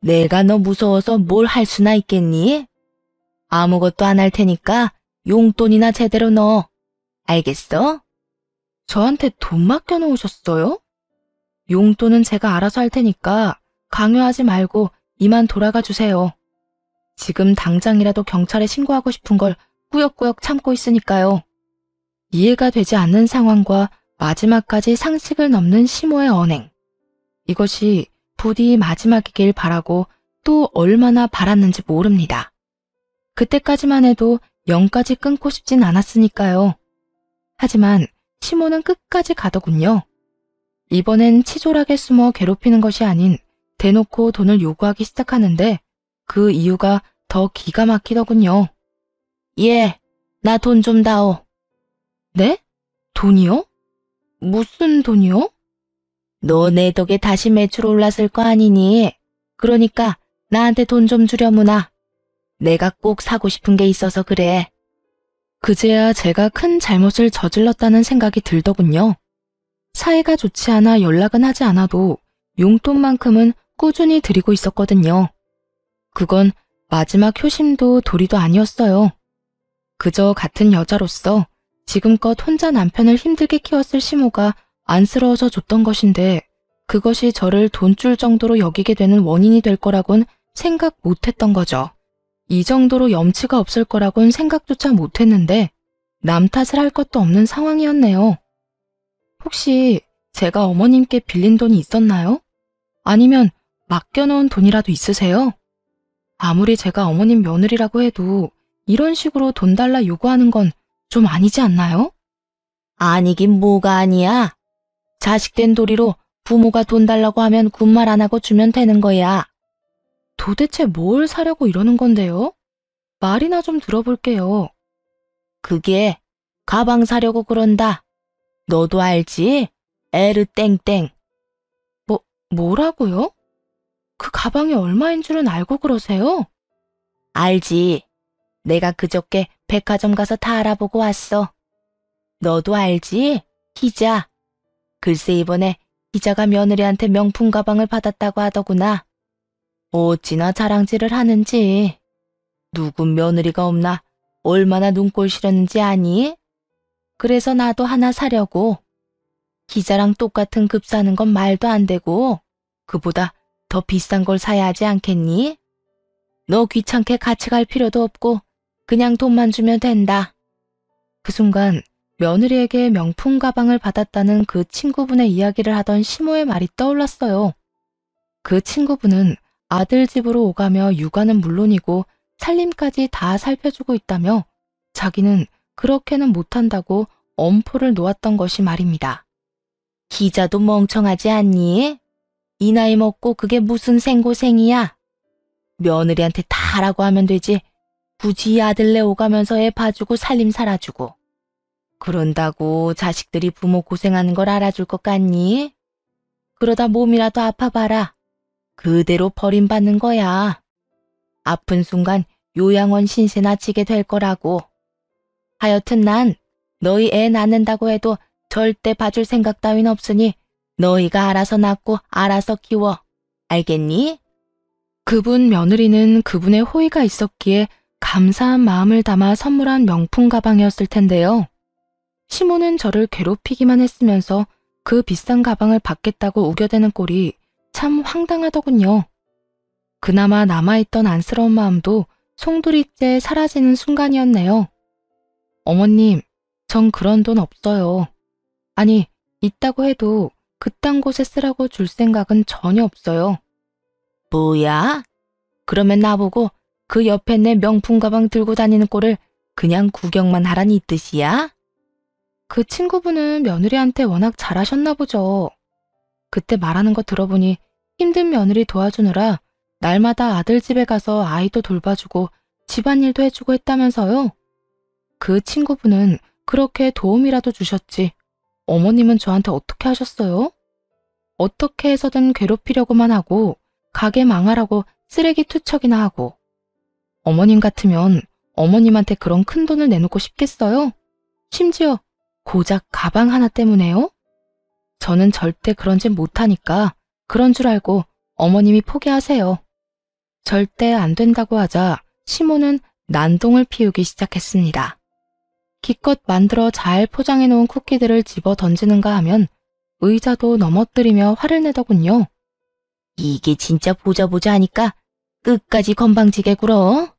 Speaker 2: 내가 너 무서워서 뭘 할 수나 있겠니? 아무것도 안 할 테니까 용돈이나 제대로 넣어. 알겠어?
Speaker 1: 저한테 돈 맡겨놓으셨어요? 용돈은 제가 알아서 할 테니까 강요하지 말고 이만 돌아가 주세요. 지금 당장이라도 경찰에 신고하고 싶은 걸 꾸역꾸역 참고 있으니까요. 이해가 되지 않는 상황과 마지막까지 상식을 넘는 시모의 언행. 이것이 부디 마지막이길 바라고 또 얼마나 바랐는지 모릅니다. 그때까지만 해도 영까지 끊고 싶진 않았으니까요. 하지만 시모는 끝까지 가더군요. 이번엔 치졸하게 숨어 괴롭히는 것이 아닌 대놓고 돈을 요구하기 시작하는데 그 이유가 더 기가 막히더군요.
Speaker 2: 예, 나 돈 좀 다오.
Speaker 1: 네? 돈이요? 무슨 돈이요?
Speaker 2: 너 내 덕에 다시 매출 올랐을 거 아니니? 그러니까 나한테 돈 좀 주려무나. 내가 꼭 사고 싶은 게 있어서 그래.
Speaker 1: 그제야 제가 큰 잘못을 저질렀다는 생각이 들더군요. 사이가 좋지 않아 연락은 하지 않아도 용돈만큼은 꾸준히 드리고 있었거든요. 그건 마지막 효심도 도리도 아니었어요. 그저 같은 여자로서 지금껏 혼자 남편을 힘들게 키웠을 시모가 안쓰러워서 줬던 것인데 그것이 저를 돈줄 정도로 여기게 되는 원인이 될 거라곤 생각 못했던 거죠. 이 정도로 염치가 없을 거라곤 생각조차 못했는데 남 탓을 할 것도 없는 상황이었네요. 혹시 제가 어머님께 빌린 돈이 있었나요? 아니면 맡겨놓은 돈이라도 있으세요? 아무리 제가 어머님 며느리라고 해도 이런 식으로 돈 달라 요구하는 건 좀 아니지 않나요?
Speaker 2: 아니긴 뭐가 아니야. 자식된 도리로 부모가 돈 달라고 하면 군말 안 하고 주면 되는 거야.
Speaker 1: 도대체 뭘 사려고 이러는 건데요? 말이나 좀 들어볼게요.
Speaker 2: 그게 가방 사려고 그런다. 너도 알지? 에르 땡땡.
Speaker 1: 뭐라고요? 그 가방이 얼마인 줄은 알고 그러세요?
Speaker 2: 알지. 내가 그저께 백화점 가서 다 알아보고 왔어. 너도 알지? 희자. 글쎄 이번에 희자가 며느리한테 명품 가방을 받았다고 하더구나. 어찌나 자랑질을 하는지. 누군 며느리가 없나 얼마나 눈꼴 시렸는지 아니? 그래서 나도 하나 사려고. 희자랑 똑같은 급 사는 건 말도 안 되고 그보다 더 비싼 걸 사야 하지 않겠니? 너 귀찮게 같이 갈 필요도 없고 그냥 돈만 주면 된다.
Speaker 1: 그 순간 며느리에게 명품 가방을 받았다는 그 친구분의 이야기를 하던 시모의 말이 떠올랐어요. 그 친구분은 아들 집으로 오가며 육아는 물론이고 살림까지 다 살펴주고 있다며 자기는 그렇게는 못한다고 엄포를 놓았던 것이 말입니다.
Speaker 2: 희자도 멍청하지 않니? 이 나이 먹고 그게 무슨 생고생이야? 며느리한테 다 하라고 하면 되지. 굳이 아들네 오가면서 애 봐주고 살림 살아주고. 그런다고 자식들이 부모 고생하는 걸 알아줄 것 같니? 그러다 몸이라도 아파봐라. 그대로 버림받는 거야. 아픈 순간 요양원 신세나 지게 될 거라고. 하여튼 난 너희 애 낳는다고 해도 절대 봐줄 생각 따윈 없으니 너희가 알아서 낳고 알아서 키워. 알겠니?
Speaker 1: 그분 며느리는 그분의 호의가 있었기에 감사한 마음을 담아 선물한 명품 가방이었을 텐데요. 시모는 저를 괴롭히기만 했으면서 그 비싼 가방을 받겠다고 우겨대는 꼴이 참 황당하더군요. 그나마 남아있던 안쓰러운 마음도 송두리째 사라지는 순간이었네요. 어머님, 전 그런 돈 없어요. 아니, 있다고 해도 그딴 곳에 쓰라고 줄 생각은 전혀 없어요.
Speaker 2: 뭐야? 그러면 나보고 그 옆에 내 명품 가방 들고 다니는 꼴을 그냥 구경만 하라니 이 뜻이야?
Speaker 1: 그 친구분은 며느리한테 워낙 잘하셨나 보죠. 그때 말하는 거 들어보니 힘든 며느리 도와주느라 날마다 아들 집에 가서 아이도 돌봐주고 집안일도 해주고 했다면서요. 그 친구분은 그렇게 도움이라도 주셨지. 어머님은 저한테 어떻게 하셨어요? 어떻게 해서든 괴롭히려고만 하고 가게 망하라고 쓰레기 투척이나 하고. 어머님 같으면 어머님한테 그런 큰 돈을 내놓고 싶겠어요? 심지어 고작 가방 하나 때문에요? 저는 절대 그런 짓 못하니까 그런 줄 알고 어머님이 포기하세요. 절대 안 된다고 하자 시모는 난동을 피우기 시작했습니다. 기껏 만들어 잘 포장해 놓은 쿠키들을 집어 던지는가 하면 의자도 넘어뜨리며 화를 내더군요.
Speaker 2: 이게 진짜 보자 하니까 끝까지 건방지게 굴어?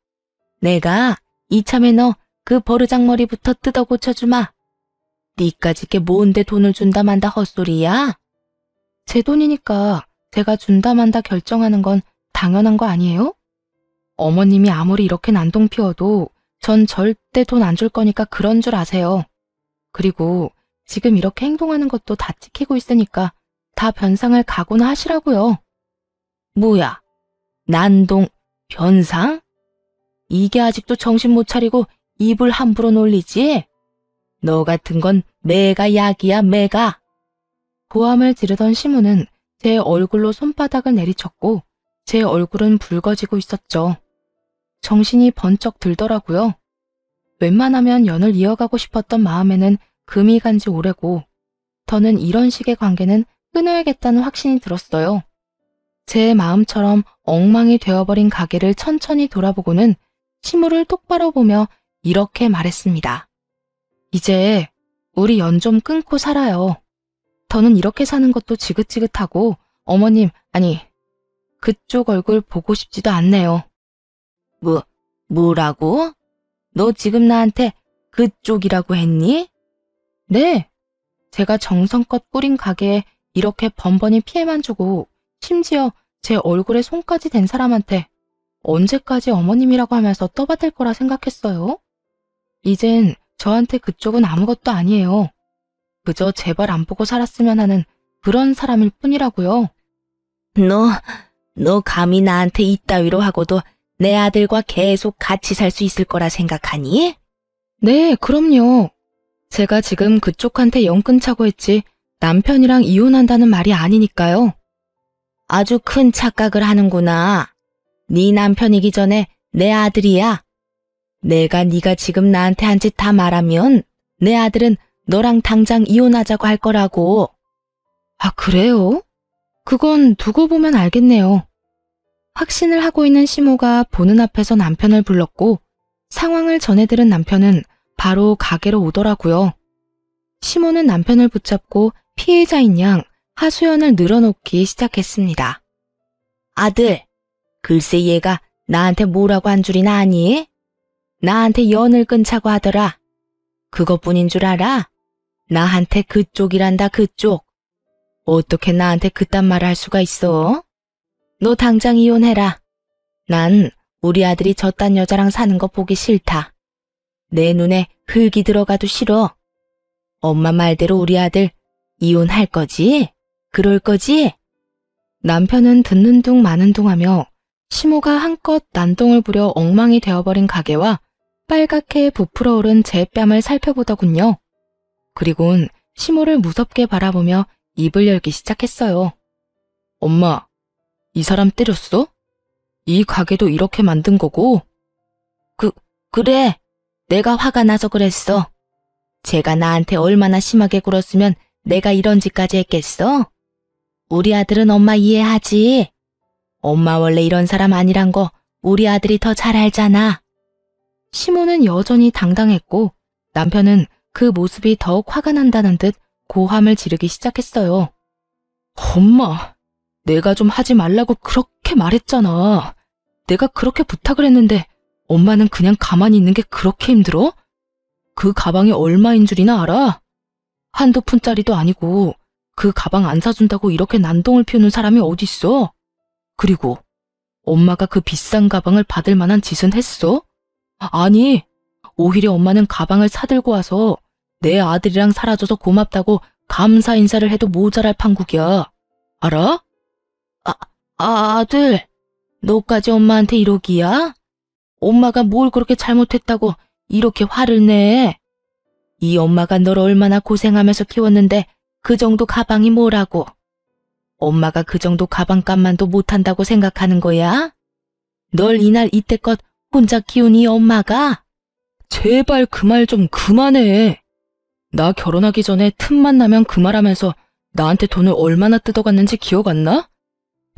Speaker 2: 내가 이참에 너 그 버르장머리부터 뜯어 고쳐주마. 니까지 게 뭔데 돈을 준다 만다 헛소리야?
Speaker 1: 제 돈이니까 제가 준다 만다 결정하는 건 당연한 거 아니에요? 어머님이 아무리 이렇게 난동 피워도 전 절대 돈 안 줄 거니까 그런 줄 아세요. 그리고 지금 이렇게 행동하는 것도 다 찍히고 있으니까 다 변상을 각오나 하시라고요.
Speaker 2: 뭐야? 난동, 변상? 이게 아직도 정신 못 차리고 입을 함부로 놀리지? 너 같은 건 매가 약이야, 매가.
Speaker 1: 고함을 지르던 시무는 제 얼굴로 손바닥을 내리쳤고 제 얼굴은 붉어지고 있었죠. 정신이 번쩍 들더라고요. 웬만하면 연을 이어가고 싶었던 마음에는 금이 간 지 오래고 더는 이런 식의 관계는 끊어야겠다는 확신이 들었어요. 제 마음처럼 엉망이 되어버린 가게를 천천히 돌아보고는 시무를 똑바로 보며 이렇게 말했습니다. 이제 우리 연 좀 끊고 살아요. 더는 이렇게 사는 것도 지긋지긋하고 어머님, 아니 그쪽 얼굴 보고 싶지도 않네요.
Speaker 2: 뭐라고? 너 지금 나한테 그쪽이라고 했니?
Speaker 1: 네, 제가 정성껏 꾸린 가게에 이렇게 번번이 피해만 주고 심지어 제 얼굴에 손까지 댄 사람한테 언제까지 어머님이라고 하면서 떠받들 거라 생각했어요? 이젠 저한테 그쪽은 아무것도 아니에요. 그저 제발 안 보고 살았으면 하는 그런 사람일 뿐이라고요.
Speaker 2: 너 감히 나한테 이따위로 하고도 내 아들과 계속 같이 살 수 있을 거라 생각하니?
Speaker 1: 네, 그럼요. 제가 지금 그쪽한테 연 끊자고 했지 남편이랑 이혼한다는 말이 아니니까요.
Speaker 2: 아주 큰 착각을 하는구나. 네 남편이기 전에 내 아들이야. 내가 네가 지금 나한테 한 짓 다 말하면 내 아들은 너랑 당장 이혼하자고 할 거라고.
Speaker 1: 아, 그래요? 그건 두고 보면 알겠네요. 확신을 하고 있는 시모가 보는 앞에서 남편을 불렀고 상황을 전해들은 남편은 바로 가게로 오더라고요. 시모는 남편을 붙잡고 피해자인 양 하수연을 늘어놓기 시작했습니다.
Speaker 2: 아들, 글쎄 얘가 나한테 뭐라고 한 줄이나 아니? 나한테 연을 끊자고 하더라. 그것뿐인 줄 알아? 나한테 그쪽이란다, 그쪽. 어떻게 나한테 그딴 말을 할 수가 있어? 너 당장 이혼해라. 난 우리 아들이 저딴 여자랑 사는 거 보기 싫다. 내 눈에 흙이 들어가도 싫어. 엄마 말대로 우리 아들 이혼할 거지? 그럴 거지?
Speaker 1: 남편은 듣는 둥 마는 둥 하며 시모가 한껏 난동을 부려 엉망이 되어버린 가게와 빨갛게 부풀어 오른 제 뺨을 살펴보더군요. 그리곤 시모를 무섭게 바라보며 입을 열기 시작했어요. 엄마, 이 사람 때렸어? 이 가게도 이렇게 만든 거고?
Speaker 2: 그래. 내가 화가 나서 그랬어. 제가 나한테 얼마나 심하게 굴었으면 내가 이런 짓까지 했겠어? 우리 아들은 엄마 이해하지? 엄마 원래 이런 사람 아니란 거 우리 아들이 더 잘 알잖아.
Speaker 1: 시모는 여전히 당당했고 남편은 그 모습이 더욱 화가 난다는 듯 고함을 지르기 시작했어요. 엄마, 내가 좀 하지 말라고 그렇게 말했잖아. 내가 그렇게 부탁을 했는데 엄마는 그냥 가만히 있는 게 그렇게 힘들어? 그 가방이 얼마인 줄이나 알아? 한두 푼짜리도 아니고 그 가방 안 사준다고 이렇게 난동을 피우는 사람이 어딨어? 그리고 엄마가 그 비싼 가방을 받을 만한 짓은 했어? 아니, 오히려 엄마는 가방을 사들고 와서 내 아들이랑 살아줘서 고맙다고 감사 인사를 해도 모자랄 판국이야. 알아?
Speaker 2: 아들, 너까지 엄마한테 이러기야? 엄마가 뭘 그렇게 잘못했다고 이렇게 화를 내? 이 엄마가 널 얼마나 고생하면서 키웠는데 그 정도 가방이 뭐라고? 엄마가 그 정도 가방값만도 못한다고 생각하는 거야? 널 이날 이때껏 혼자 키운 이 엄마가?
Speaker 1: 제발 그 말 좀 그만해. 나 결혼하기 전에 틈만 나면 그 말하면서 나한테 돈을 얼마나 뜯어갔는지 기억 안 나?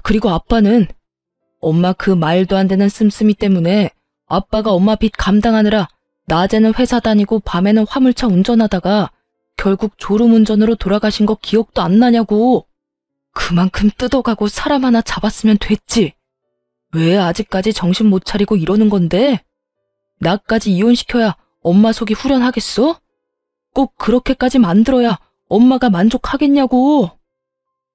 Speaker 1: 그리고 아빠는 엄마 그 말도 안 되는 씀씀이 때문에 아빠가 엄마 빚 감당하느라 낮에는 회사 다니고 밤에는 화물차 운전하다가 결국 졸음운전으로 돌아가신 거 기억도 안 나냐고. 그만큼 뜯어가고 사람 하나 잡았으면 됐지. 왜 아직까지 정신 못 차리고 이러는 건데? 나까지 이혼시켜야 엄마 속이 후련하겠어? 꼭 그렇게까지 만들어야 엄마가 만족하겠냐고.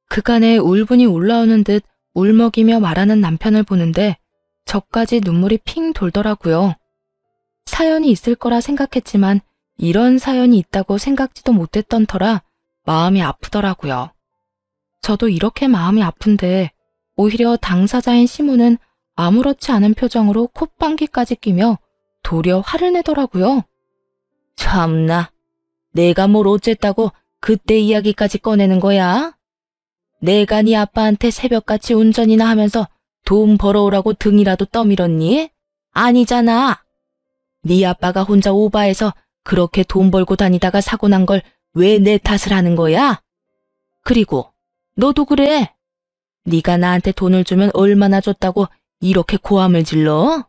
Speaker 1: 그간의 울분이 올라오는 듯 울먹이며 말하는 남편을 보는데 저까지 눈물이 핑 돌더라고요. 사연이 있을 거라 생각했지만 이런 사연이 있다고 생각지도 못했던 터라 마음이 아프더라고요. 저도 이렇게 마음이 아픈데 오히려 당사자인 시모는 아무렇지 않은 표정으로 콧방귀까지 끼며 도리어 화를 내더라고요. 참나, 내가 뭘 어쨌다고 그때 이야기까지 꺼내는 거야? 내가 네 아빠한테 새벽같이 운전이나 하면서 돈 벌어오라고 등이라도 떠밀었니? 아니잖아. 네 아빠가 혼자 오바해서 그렇게 돈 벌고 다니다가 사고 난 걸 왜 내 탓을 하는 거야? 그리고 너도 그래. 네가 나한테 돈을 주면 얼마나 줬다고 이렇게 고함을 질러?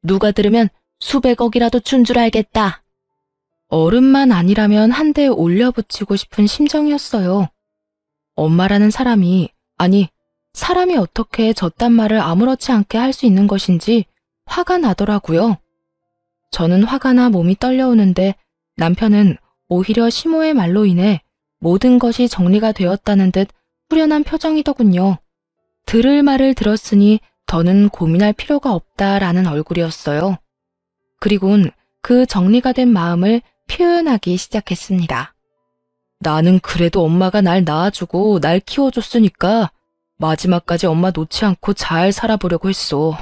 Speaker 1: 누가 들으면 수백억이라도 준 줄 알겠다. 어른만 아니라면 한 대 올려붙이고 싶은 심정이었어요. 엄마라는 사람이, 아니, 사람이 어떻게 저딴 말을 아무렇지 않게 할 수 있는 것인지 화가 나더라고요. 저는 화가 나 몸이 떨려오는데 남편은 오히려 시모의 말로 인해 모든 것이 정리가 되었다는 듯 후련한 표정이더군요. 들을 말을 들었으니 더는 고민할 필요가 없다라는 얼굴이었어요. 그리곤 그 정리가 된 마음을 표현하기 시작했습니다. 나는 그래도 엄마가 날 낳아주고 날 키워줬으니까 마지막까지 엄마 놓지 않고 잘 살아보려고 했어.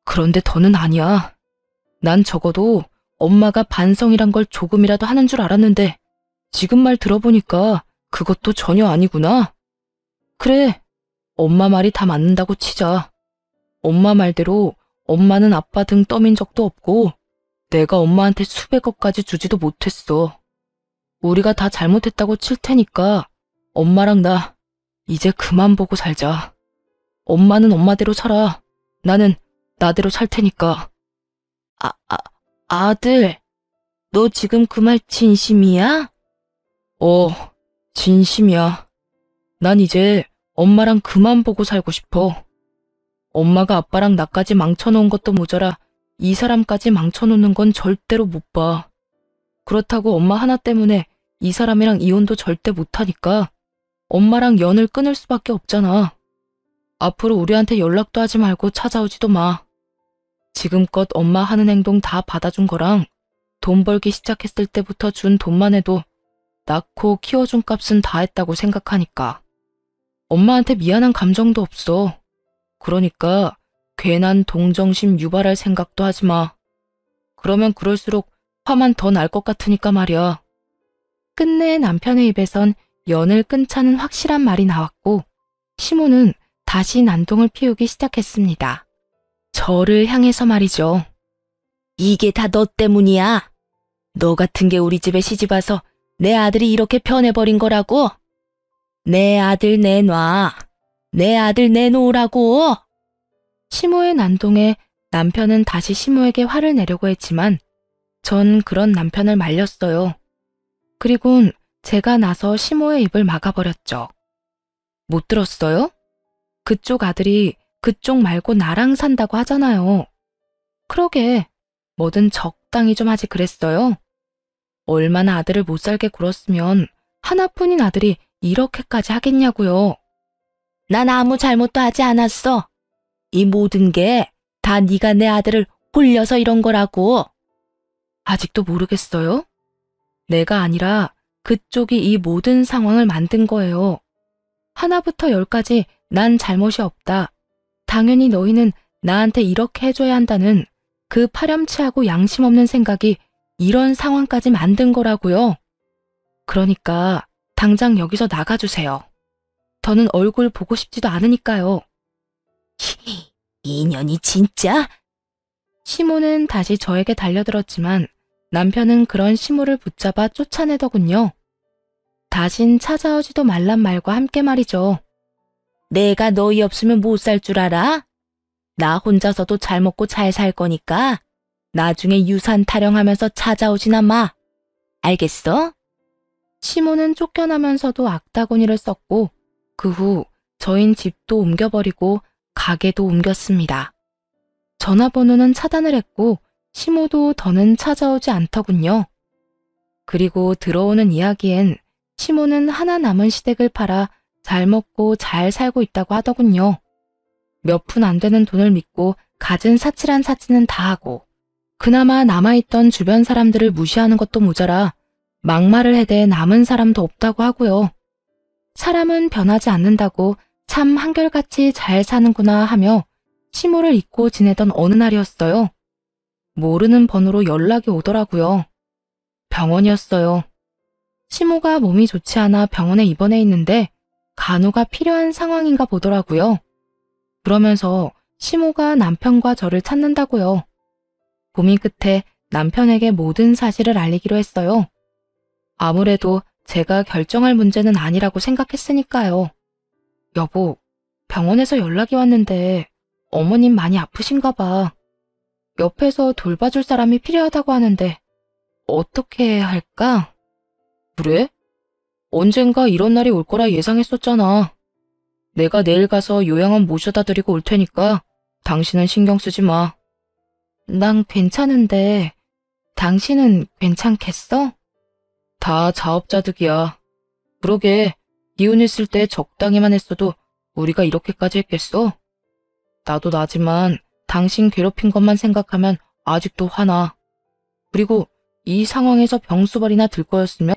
Speaker 1: 그런데 더는 아니야. 난 적어도 엄마가 반성이란 걸 조금이라도 하는 줄 알았는데 지금 말 들어보니까 그것도 전혀 아니구나. 그래, 엄마 말이 다 맞는다고 치자. 엄마 말대로 엄마는 아빠 등 떠민 적도 없고 내가 엄마한테 수백억까지 주지도 못했어. 우리가 다 잘못했다고 칠 테니까 엄마랑 나 이제 그만 보고 살자. 엄마는 엄마대로 살아. 나는 나대로 살 테니까. 아들, 너 지금 그 말 진심이야? 진심이야. 난 이제 엄마랑 그만 보고 살고 싶어. 엄마가 아빠랑 나까지 망쳐놓은 것도 모자라 이 사람까지 망쳐놓는 건 절대로 못 봐. 그렇다고 엄마 하나 때문에 이 사람이랑 이혼도 절대 못하니까 엄마랑 연을 끊을 수밖에 없잖아. 앞으로 우리한테 연락도 하지 말고 찾아오지도 마. 지금껏 엄마 하는 행동 다 받아준 거랑 돈 벌기 시작했을 때부터 준 돈만 해도 낳고 키워준 값은 다 했다고 생각하니까. 엄마한테 미안한 감정도 없어. 그러니까 괜한 동정심 유발할 생각도 하지 마. 그러면 그럴수록 화만 더 날 것 같으니까 말이야. 끝내 남편의 입에선 연을 끊자는 확실한 말이 나왔고 시모는 다시 난동을 피우기 시작했습니다. 저를 향해서 말이죠. 이게 다 너 때문이야. 너 같은 게 우리 집에 시집와서 내 아들이 이렇게 변해버린 거라고. 내 아들 내놔. 내 아들 내놓으라고. 시모의 난동에 남편은 다시 시모에게 화를 내려고 했지만 전 그런 남편을 말렸어요. 그리곤 제가 나서 시모의 입을 막아버렸죠. 못 들었어요? 그쪽 아들이 그쪽 말고 나랑 산다고 하잖아요. 그러게, 뭐든 적당히 좀 하지 그랬어요. 얼마나 아들을 못 살게 굴었으면 하나뿐인 아들이 이렇게까지 하겠냐고요. 난 아무 잘못도 하지 않았어. 이 모든 게 다 네가 내 아들을 홀려서 이런 거라고. 아직도 모르겠어요? 내가 아니라 그쪽이 이 모든 상황을 만든 거예요. 하나부터 열까지 난 잘못이 없다. 당연히 너희는 나한테 이렇게 해줘야 한다는 그 파렴치하고 양심 없는 생각이 이런 상황까지 만든 거라고요. 그러니까 당장 여기서 나가주세요. 더는 얼굴 보고 싶지도 않으니까요. 이년이 진짜? 시모는 다시 저에게 달려들었지만 남편은 그런 시모를 붙잡아 쫓아내더군요. 다신 찾아오지도 말란 말과 함께 말이죠. 내가 너희 없으면 못 살 줄 알아? 나 혼자서도 잘 먹고 잘 살 거니까 나중에 유산 타령하면서 찾아오지나 마. 알겠어? 시모는 쫓겨나면서도 악다구니를 썼고 그 후 저흰 집도 옮겨버리고 가게도 옮겼습니다. 전화번호는 차단을 했고 시모도 더는 찾아오지 않더군요. 그리고 들어오는 이야기엔 시모는 하나 남은 시댁을 팔아 잘 먹고 잘 살고 있다고 하더군요. 몇 푼 안 되는 돈을 믿고 갖은 사치란 사치는 다 하고 그나마 남아있던 주변 사람들을 무시하는 것도 모자라 막말을 해대 남은 사람도 없다고 하고요. 사람은 변하지 않는다고 참 한결같이 잘 사는구나 하며 시모를 잊고 지내던 어느 날이었어요. 모르는 번호로 연락이 오더라고요. 병원이었어요. 시모가 몸이 좋지 않아 병원에 입원해 있는데 간호가 필요한 상황인가 보더라고요. 그러면서 시모가 남편과 저를 찾는다고요. 고민 끝에 남편에게 모든 사실을 알리기로 했어요. 아무래도 제가 결정할 문제는 아니라고 생각했으니까요. 여보, 병원에서 연락이 왔는데 어머님 많이 아프신가 봐. 옆에서 돌봐줄 사람이 필요하다고 하는데 어떻게 해야 할까? 그래? 언젠가 이런 날이 올 거라 예상했었잖아. 내가 내일 가서 요양원 모셔다 드리고 올 테니까 당신은 신경 쓰지 마. 난 괜찮은데 당신은 괜찮겠어? 다 자업자득이야. 그러게 기운 있을 때 적당히만 했어도 우리가 이렇게까지 했겠어? 나도 나지만 당신 괴롭힌 것만 생각하면 아직도 화나. 그리고 이 상황에서 병수발이나 들 거였으면